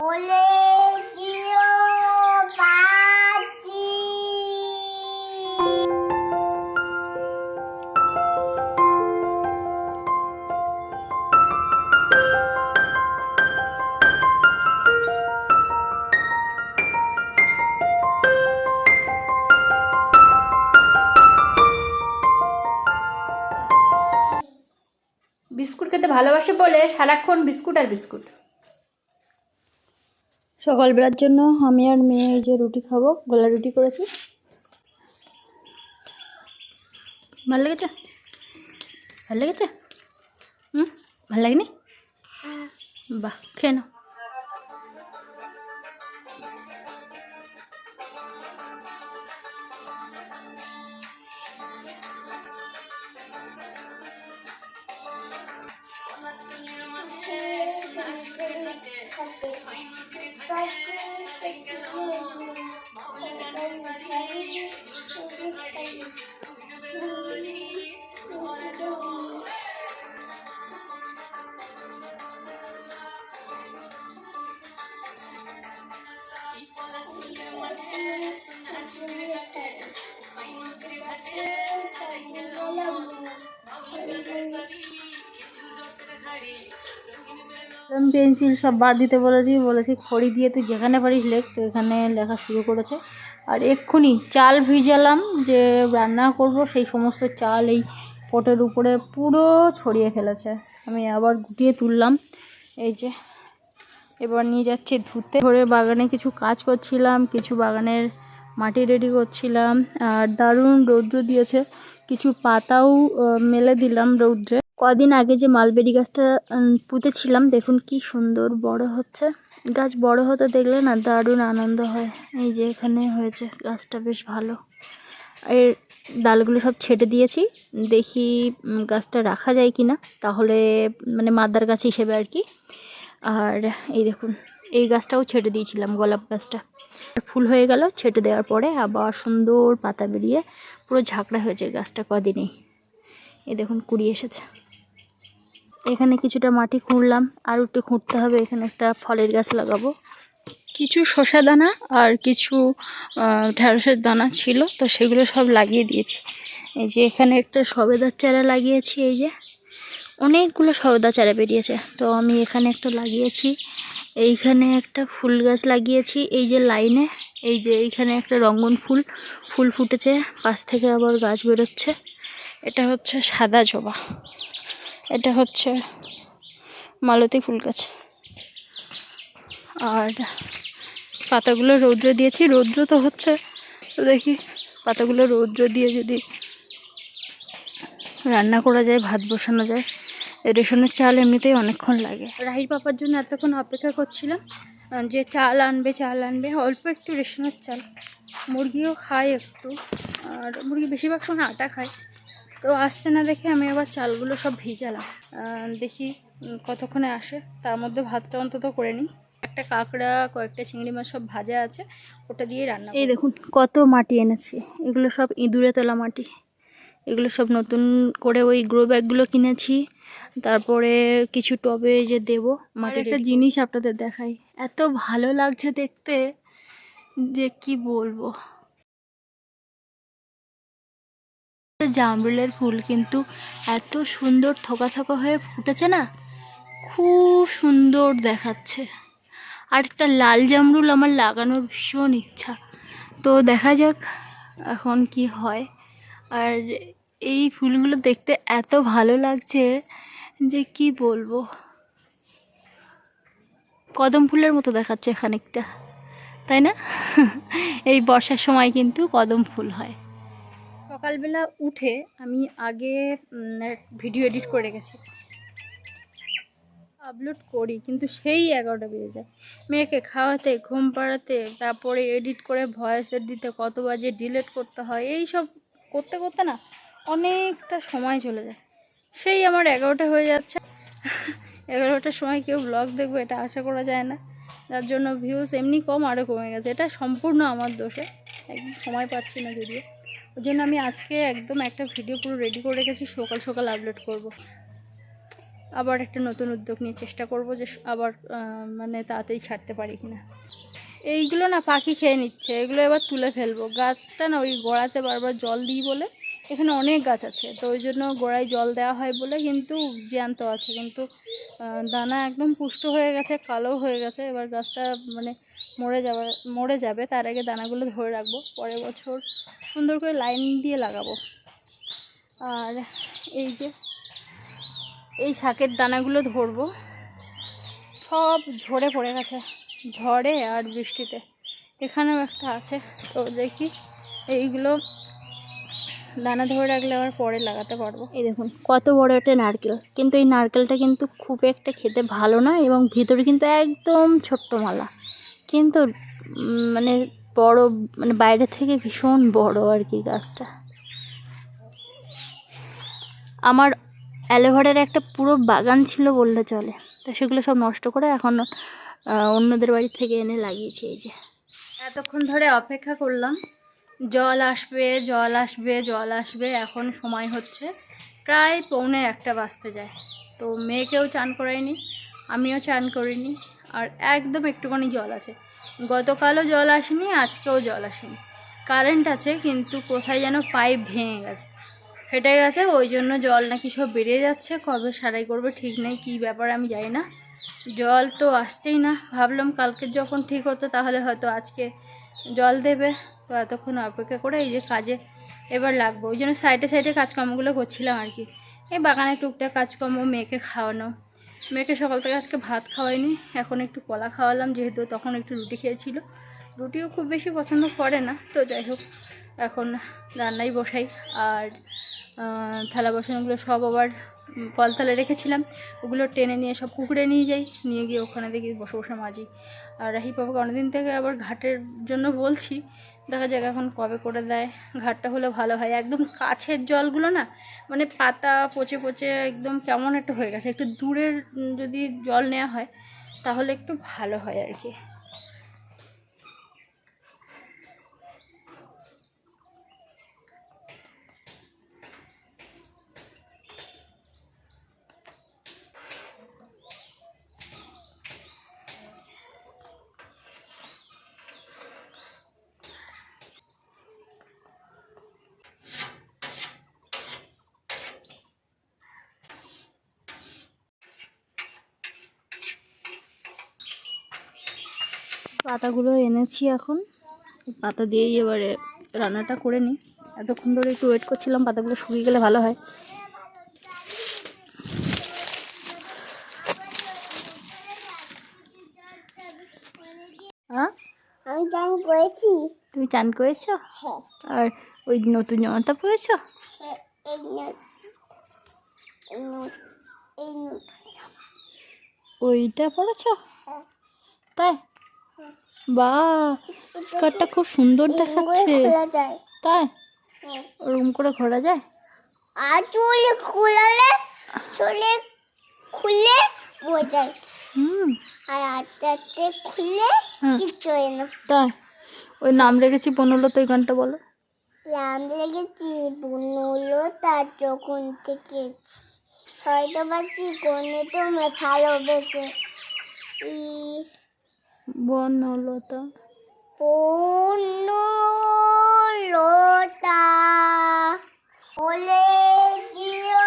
Biscuit খেতে ভালোবাসে বলে সারাক্ষণ বিস্কুট আর বিস্কুট। সকালবেলার জন্য আমি আর মেয়ে এই যে রুটি খাবো, গোলা রুটি করেছি। ভালো লেগেছে? ভালো লেগেছে? ভালো লাগেনি? বাহ, খেয়ে নাও। পেন্সিল সব বাদ দিতে বলেছি খড়ি দিয়ে তুই যেখানে পারিস লেখ। তো এখানে লেখা শুরু করেছে। আর এক্ষুনি চাল ভিজালাম যে রান্না করব, সেই সমস্ত চাল এই পটের উপরে পুরো ছড়িয়ে ফেলেছে। আমি আবার গুটিয়ে তুললাম। এই যে এবার নিয়ে যাচ্ছে ধুতে। ধরে বাগানে কিছু কাজ করছিলাম, কিছু বাগানের মাটি রেডি করছিলাম। আর দারুণ রৌদ্র দিয়েছে, কিছু পাতাও মেলে দিলাম রৌদ্রে। কদিন আগে যে মালবেরি গাছটা পুঁতেছিলাম, দেখুন কি সুন্দর বড় হচ্ছে। গাছ বড় হতে দেখলে না দারুণ আনন্দ হয়। এই যে এখানে হয়েছে গাছটা বেশ ভালো। এর ডালগুলো সব ছেটে দিয়েছি, দেখি গাছটা রাখা যায় কি না, তাহলে মানে মাদার গাছ হিসেবে আর কি। আর এই দেখুন এই গাছটাও ছেটে দিয়েছিলাম, গোলাপ গাছটা ফুল হয়ে গেল। ছেটে দেওয়ার পরে আবার সুন্দর পাতা বেরিয়ে পুরো ঝাঁকড়া হয়েছে গাছটা কদিনেই। এই দেখুন কুড়ি এসেছে। এখানে কিছুটা মাটি খুঁড়লাম, আর একটু খুঁড়তে হবে। এখানে একটা ফলের গাছ লাগাবো। কিছু শসা দানা আর কিছু ঢ্যাঁড়সের দানা ছিল, তো সেগুলো সব লাগিয়ে দিয়েছি। এই যে এখানে একটা সবেদার চারা লাগিয়েছি। এই যে অনেকগুলো সবেদা চারা বেরিয়েছে, তো আমি এখানে একটা লাগিয়েছি। এইখানে একটা ফুল গাছ লাগিয়েছি এই যে লাইনে। এই যে এইখানে একটা রঙ্গন ফুল ফুটেছে, পাশ থেকে আবার গাছ বেরোচ্ছে। এটা হচ্ছে সাদা জবা, এটা হচ্ছে মালতী ফুল গাছ। আর পাতাগুলো রৌদ্র দিয়েছি, রৌদ্র তো হচ্ছে, তো দেখি পাতাগুলো রৌদ্র দিয়ে যদি রান্না করা যায়, ভাত বসানো যায়। রেশনের চাল এমনিতেই অনেকক্ষণ লাগে। রাহির পাপার জন্য এতক্ষণ অপেক্ষা করছিলাম যে চাল আনবে অল্প একটু রেশনের চাল। মুরগিও খায় একটু, আর মুরগি বেশিরভাগ সময় আটা খায়। তো আসছে না দেখে আমি আবার চালগুলো সব ভিজালাম, দেখি কতক্ষণে আসে। তার মধ্যে ভাতটা অন্তত করে নিই। একটা কাঁকড়া, কয়েকটা চিংড়ি মাছ সব ভাজা আছে, ওটা দিয়ে রান্না। এই দেখুন কত মাটি এনেছি, এগুলো সব ইঁদুরে তোলা মাটি। এগুলো সব নতুন করে ওই গ্রো ব্যাগগুলো কিনেছি। তারপরে কিছু টবে যে দেবো মাটির। একটা জিনিস আপনাদের দেখাই, এত ভালো লাগছে দেখতে যে কি বলবো। জামরুলের ফুল কিন্তু এত সুন্দর থোকা থোকা হয়ে ফুটেছে না, খুব সুন্দর দেখাচ্ছে। আর একটা লাল জামরুল আমার লাগানোর ভীষণ ইচ্ছা, তো দেখা যাক এখন কি হয়। আর এই ফুলগুলো দেখতে এত ভালো লাগছে যে কি বলবো, কদম ফুলের মতো দেখাচ্ছে খানিকটা, তাই না? এই বর্ষার সময় কিন্তু কদম ফুল হয়। সকালবেলা উঠে আমি আগে ভিডিও এডিট করে গেছি, আপলোড করি, কিন্তু সেই 11টা বেজে যায়। মেয়েকে খাওয়াতে, ঘুম পাড়াতে, তারপরে এডিট করে ভয়েসের দিতে কত বাজে, ডিলিট করতে হয়, এই সব করতে করতে না অনেকটা সময় চলে যায়। সেই আমার 11টা হয়ে যাচ্ছে। 11টার সময় কেউ ব্লগ দেখবে এটা আশা করা যায় না, যার জন্য ভিউজ এমনি কম, আরও কমে গেছে। এটা সম্পূর্ণ আমার দোষে, একদম সময় পাচ্ছি না যদিও। ওই জন্য আমি আজকে একদম একটা ভিডিও পুরো রেডি করে রেখেছি, সকাল সকাল আপলোড করব। আবার একটা নতুন উদ্যোগ নিয়ে চেষ্টা করব যে আবার মানে তাড়াতাড়ি ছাড়তে পারি কিনা। এইগুলো না পাখি খেয়ে নিচ্ছে, এগুলো এবার তুলে ফেলবো। গাছটা না ওই গোড়াতে বারবার জল দিই বলে, এখানে অনেক গাছ আছে তো ওই জন্য গোড়ায় জল দেওয়া হয় বলে কিন্তু জ্যান্ত আছে, কিন্তু দানা একদম পুষ্ট হয়ে গেছে, কালো হয়ে গেছে। এবার গাছটা মানে মরে যাবে, তার আগে দানাগুলো ধরে রাখবো, পরের বছর সুন্দর করে লাইন দিয়ে লাগাবো। আর এই যে এই শাকের দানাগুলো ধরবো, সব ঝরে পড়ে গেছে ঝড়ে আর বৃষ্টিতে। এখানেও একটা আছে, তো দেখি এইগুলো দানা ধরে রাখলে আবার পরে লাগাতে পারবো। এই দেখুন কত বড় একটা নারকেল, কিন্তু এই নারকেলটা কিন্তু খুব একটা খেতে ভালো না এবং ভিতরে কিন্তু একদম ছোট্ট মালা, কিন্তু মানে বড়, মানে বাইরে থেকে ভীষণ বড় আর কি গাছটা। আমার অ্যালোভেরার একটা পুরো বাগান ছিল বললে চলে, তো সেগুলো সব নষ্ট করে এখন অন্যদের বাড়ি থেকে এনে লাগিয়েছি। এই যে এতক্ষণ ধরে অপেক্ষা করলাম, জল আসবে জল আসবে জল আসবে, এখন সময় হচ্ছে প্রায় 1:45 বাজতে যায়। তো মেয়েকেও চান করাইনি, আমিও চান করিনি, আর একদম একটুখানি জল আছে। গতকালও জল আসেনি, আজকেও জল আসেনি। কারেন্ট আছে কিন্তু কোথায় যেন পাইপ ভেঙে গেছে, ফেটে গেছে, ওই জন্য জল নাকি সব বেরিয়ে যাচ্ছে। কবে সারাই করবে ঠিক নেই, কী ব্যাপার আমি জানি না। জল তো আসছেই না, ভাবলাম কালকে যখন ঠিক হতো তাহলে হয়তো আজকে জল দেবে। তো এতক্ষণ অপেক্ষা করে এই যে কাজে এবার লাগবো, ওই জন্য সাইডে সাইডে কাজকর্মগুলো করছিলাম আর কি। এই বাগানে টুকটাক কাজকর্ম, মেয়েকে খাওয়ানো, মেয়েকে সকাল থেকে আজকে ভাত খাওয়াইনি, এখন একটু কলা খাওয়ালাম, যেহেতু তখন একটু রুটি খেয়েছিল। রুটিও খুব বেশি পছন্দ করে না, তো যাই হোক এখন রান্নাই বসাই। আর থালা বাসনগুলো সব আবার কলতলে রেখেছিলাম, ওগুলো টেনে নিয়ে সব পুকুরে নিয়ে যাই, নিয়ে গিয়ে ওখানে দেখি বসে বসে মাজি। আর রাহি বাবাকে অনেকদিন থেকে আবার ঘাটের জন্য বলছি, দেখা যাক এখন কবে করে দেয়। ঘাটটা হলে ভালো হয়, একদম কাছের জলগুলো না মানে পাতা পচে পচে একদম কেমন একটা হয়ে গেছে। একটু দূরের যদি জল নেওয়া হয় তাহলে একটু ভালো হয় আর কি। পাতাগুলো এনেছি, এখন পাতা দিয়েই এবারে রান্নাটা করে নিই। এতক্ষণ ধরে একটু ওয়েট করছিলাম, পাতাগুলো শুকিয়ে গেলে ভালো হয়। হ্যাঁ আমি চান করেছি। তুমি চান করেছো? হ্যাঁ। আর ওই নতুন জামাটা পরেছো? হ্যাঁ, ওইটা পরেছো? হ্যাঁ। তাই? বাহ, স্কার্টটা খুব সুন্দর দেখাচ্ছে। খোলা যায়। তাই? হ্যাঁ। ওরকম করে ঘোরা যায়? আর চুলে খুলে বোঝায়। আর আস্তে আস্তে খুলে কিচ্ছু হয় না। তাই? ওই নাম রেখেছি বনলতা, এই গানটা বলো। নাম লেগেছি বনলতা, যখন থেকে হয়তো বা জীবনে তোমায় ভালোবেসে। বনলতা বনলতা ওলে গিয়ে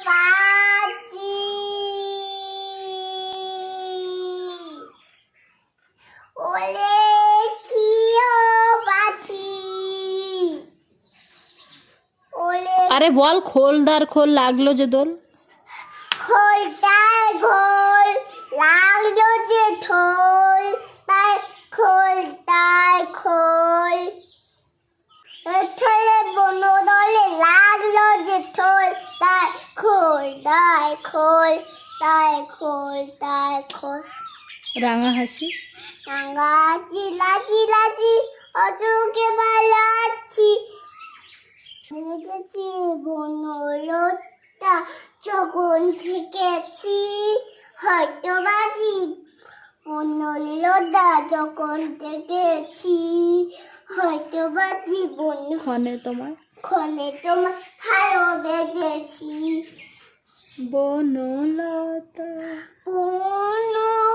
বাঁচি, ওলে গিয়ে বাঁচি, ওলে। আরে বল, খোলদার খোল লাগলো যে দোল। খোলটায় ঘোল লাগলো যে ঠোল, তাই খোলটায় খোল। ঠোলে বনদলে লাগলো যে ঠোল, তাই খোলটায় খোল, তাই খোলটায় খোল। রাঙা হাসি রাঙা লাচি লাচি অযোগে বালাচ্ছি, গেছি বনলতা যখন থেকেছি, হয়তো বাজি বনলতা যখন থেকেছি, হয়তো বাজি ক্ষণে তোমার ক্ষণে তোমার ভালোবেসেছি। বনলতা বনলতা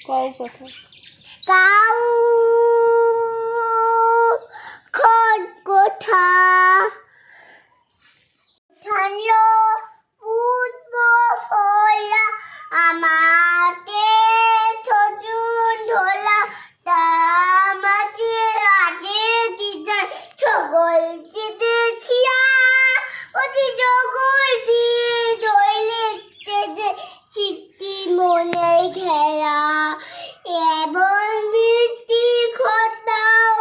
কও কথা কাউ খোঁজ কোথা ঠান্ডা পুষ্প ফলা আমাকে ছজন ধোলা তামাচে আজে দিজাই ছগল দিতে ছিয়া ওজি জগল দিয়ে জ্বলেছে যে চিত্তি মনে ঘেরা এবং বৃত্তি কোথাও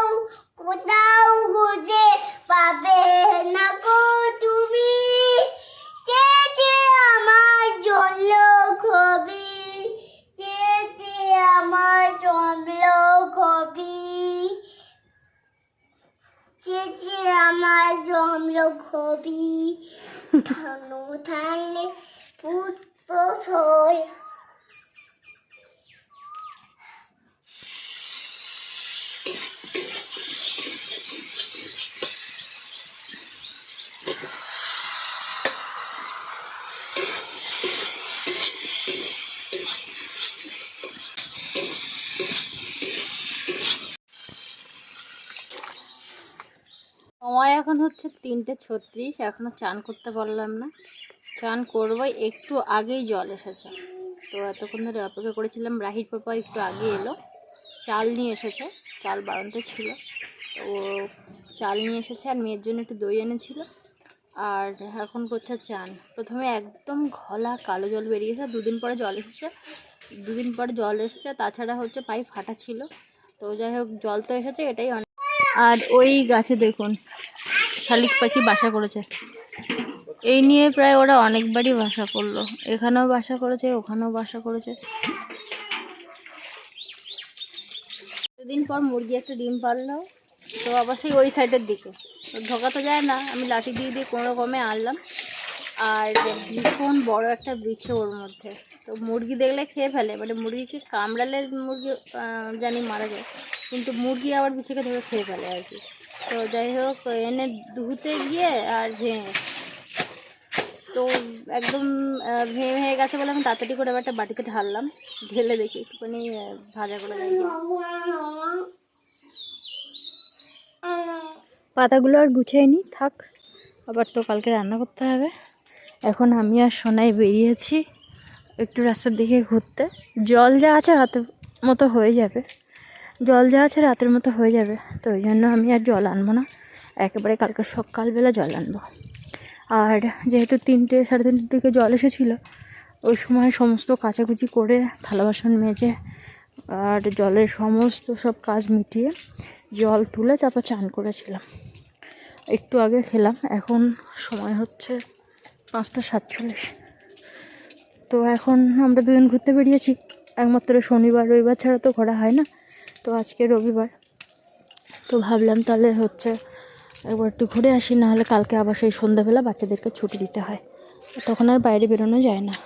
কোথাও গুজে পাবে না গো তুমি চেয়েছে আমার জল কবি চেয়েছে আমার জল কবি চেয়েছে আমার জল কবি ধনু থানলে পুষ্প ফল সময় এখন হচ্ছে 3:36, এখনো চান করতে পারলাম না। চান করবো, একটু আগেই জল এসেছে, তো এতক্ষণ ধরে অপেক্ষা করেছিলাম। রাহির পাপা একটু আগে এলো, চাল নিয়ে এসেছে, চাল বাড়াতে ছিল, তো চাল নিয়ে এসেছে আর মেয়ের জন্য একটু দই এনেছিল। আর এখন করছে চান। প্রথমে একদম ঘোলা কালো জল বেরিয়েছে, 2 দিন পরে জল এসেছে, 2 দিন পরে জল এসছে। তাছাড়া হচ্ছে পাইপ ফাটা ছিল, তো যাই হোক জল তো এসেছে, এটাই অনেক। আর ওই গাছে দেখুন শালিক পাখি বাসা করেছে। এই নিয়ে প্রায় ওরা অনেকবারই বাসা করলো, এখানেও বাসা করেছে, ওখানেও বাসা করেছে। দুদিন পর মুরগি একটা ডিম পারলো, তো আবার সেই ওই সাইডের দিকে ঢোকা তো যায় না, আমি লাঠি দিয়ে দিয়ে কোনো রকমে আনলাম। আর ভীষণ বড় একটা বিছে ওর মধ্যে, তো মুরগি দেখলে খেয়ে ফেলে, মানে মুরগিকে কামড়ালে মুরগি জানি মারা যায়, কিন্তু মুরগি আবার বিছেকে ধরে খেয়ে ফেলে আর কি। তো যাই হোক এনে ধুতে গিয়ে আর ভেঙে, তো একদম ভেঙে ভেঙে গেছে বলে আমি তাড়াতাড়ি করে একটা বাটিতে ঢাললাম, ঢেলে দেখি একটুখানি ভাজা করে দেখি। পাতাগুলো আর গুছাইনি, থাক, আবার তো কালকে রান্না করতে হবে। এখন আমি আর সোনাই বেরিয়েছি একটু রাস্তার দিকে ঘুরতে। জল যা আছে রাতের মতো হয়ে যাবে, জল যা আছে রাতের মতো হয়ে যাবে, তো ওই জন্য আমি আর জল আনবো না, একেবারে কালকে সকালবেলা জল আনবো। আর যেহেতু 3টে 3:30 দিকে জল এসেছিলো, ওই সময় সমস্ত কাচাকুচি করে থালা বাসন মেজে আর জলের সমস্ত সব কাজ মিটিয়ে জল তুলে তারপর চান করেছিলাম। একটু আগে খেলাম, এখন সময় হচ্ছে 5:47। তো এখন আমরা দুজন ঘুরতে বেরিয়েছি, একমাত্র শনিবার রবিবার ছাড়া তো ঘোরা হয় না, তো আজকে রবিবার, তো ভাবলাম তাহলে হচ্ছে একবার একটু ঘুরে আসি, নাহলে কালকে আবার সেই সন্ধ্যাবেলা বাচ্চাদেরকে ছুটি দিতে হয়, তখন আর বাইরে বেরোনো যায় না।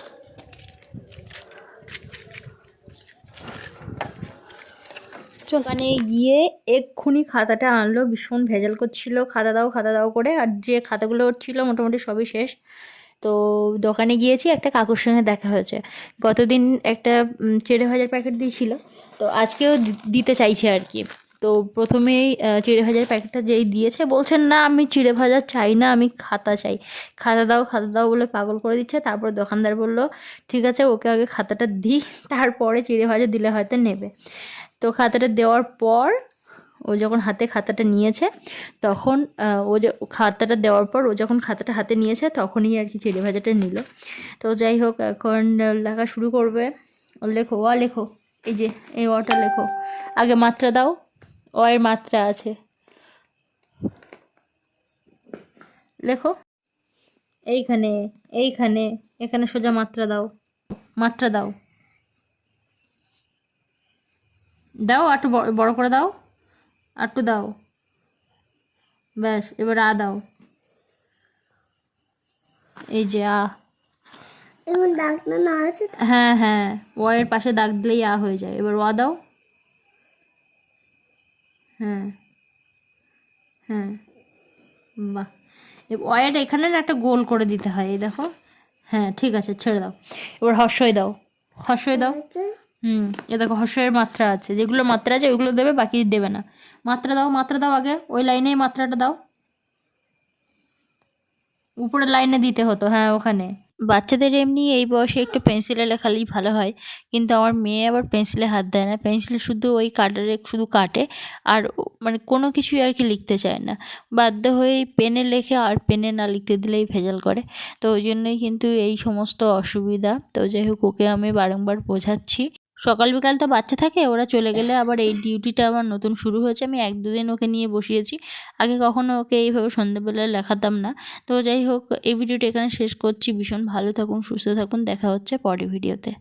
ওখানে গিয়ে এক্ষুনি খাতাটা আনলো, ভীষণ ভেজাল করছিল, খাতা দাও করে, আর যে খাতাগুলো ওর ছিল মোটামুটি সবই শেষ। তো দোকানে গিয়েছি, একটা কাকুর সঙ্গে দেখা হয়েছে, গতদিন একটা চিড়ে ভাজার প্যাকেট দিয়েছিল, তো আজকেও দিতে চাইছে আর কি। তো প্রথমেই চিড়ে ভাজার প্যাকেটটা যেই দিয়েছে বলছেন না আমি চিড়ে ভাজা চাই না, আমি খাতা চাই, খাতা দাও বলে পাগল করে দিচ্ছে। তারপর দোকানদার বলল ঠিক আছে ওকে আগে খাতাটা দিই, তারপরে চিড়ে ভাজা দিলে হয়তো নেবে। তো খাতাটা দেওয়ার পর ও যখন হাতে খাতাটা নিয়েছে তখন ও যে খাতাটা দেওয়ার পর ও যখন খাতাটা হাতে নিয়েছে তখনই আর কি চিড়ে ভাজাটা নিল। তো যাই হোক এখন লেখা শুরু করবে। ও লেখো, লেখো, এই যে এই অটা লেখো, আগে মাত্রা দাও, এর মাত্রা আছে, লেখো এইখানে এইখানে, এখানে সোজা মাত্রা দাও, মাত্রা দাও, দাও একটু বড় করে দাও, একটু দাও, ব্যাস এবার আ দাও, এই যে আ, এমন দাগ না আছে। হ্যাঁ হ্যাঁ, ওয়ারের পাশে দাগ দিলেই আ হয়ে যায়। এবার ওয়া দাও, হ্যাঁ হ্যাঁ, বাহ। ওয়াইটা এখানে না একটা গোল করে দিতে হয়, এই দেখো। হ্যাঁ ঠিক আছে, ছেড়ে দাও। এবার হর্ষই দাও, হর্ষই দাও। এ দেখো হর্ষের মাত্রা আছে, যেগুলো মাত্রা আছে ওইগুলো দেবে, বাকি দেবে না। মাত্রা দাও, মাত্রা দাও, আগে ওই লাইনেই মাত্রাটা দাও। উপরের লাইনে দিতে হতো, হ্যাঁ ওখানে। বাচ্চাদের এমনি এই বয়সে একটু পেন্সিলে লেখালেই ভালো হয়, কিন্তু আমার মেয়ে আবার পেন্সিলে হাত দেয় না, পেন্সিল শুধু ওই কাটারে শুধু কাটে, আর মানে কোনো কিছুই আর কি লিখতে চায় না, বাধ্য হয়ে পেনে লেখে, আর পেনে না লিখতে দিলেই ভেজাল করে। তো ওই জন্যই কিন্তু এই সমস্ত অসুবিধা। তো যাই হোক, ওকে আমি বারংবার বোঝাচ্ছি। সকাল বিকাল তো বাচ্চা থাকে, ওরা চলে গেলে আবার এই ডিউটিটা আমার নতুন শুরু হয়েছে। আমি 1-2 দিন ওকে নিয়ে বসিয়েছি, আগে কখনো ওকে এইভাবে সন্ধ্যেবেলায় লেখাতাম না। তো যাই হোক, এই ভিডিওটা এখানে শেষ করছি। ভীষণ ভালো থাকুন, সুস্থ থাকুন, দেখা হচ্ছে পরের ভিডিওতে।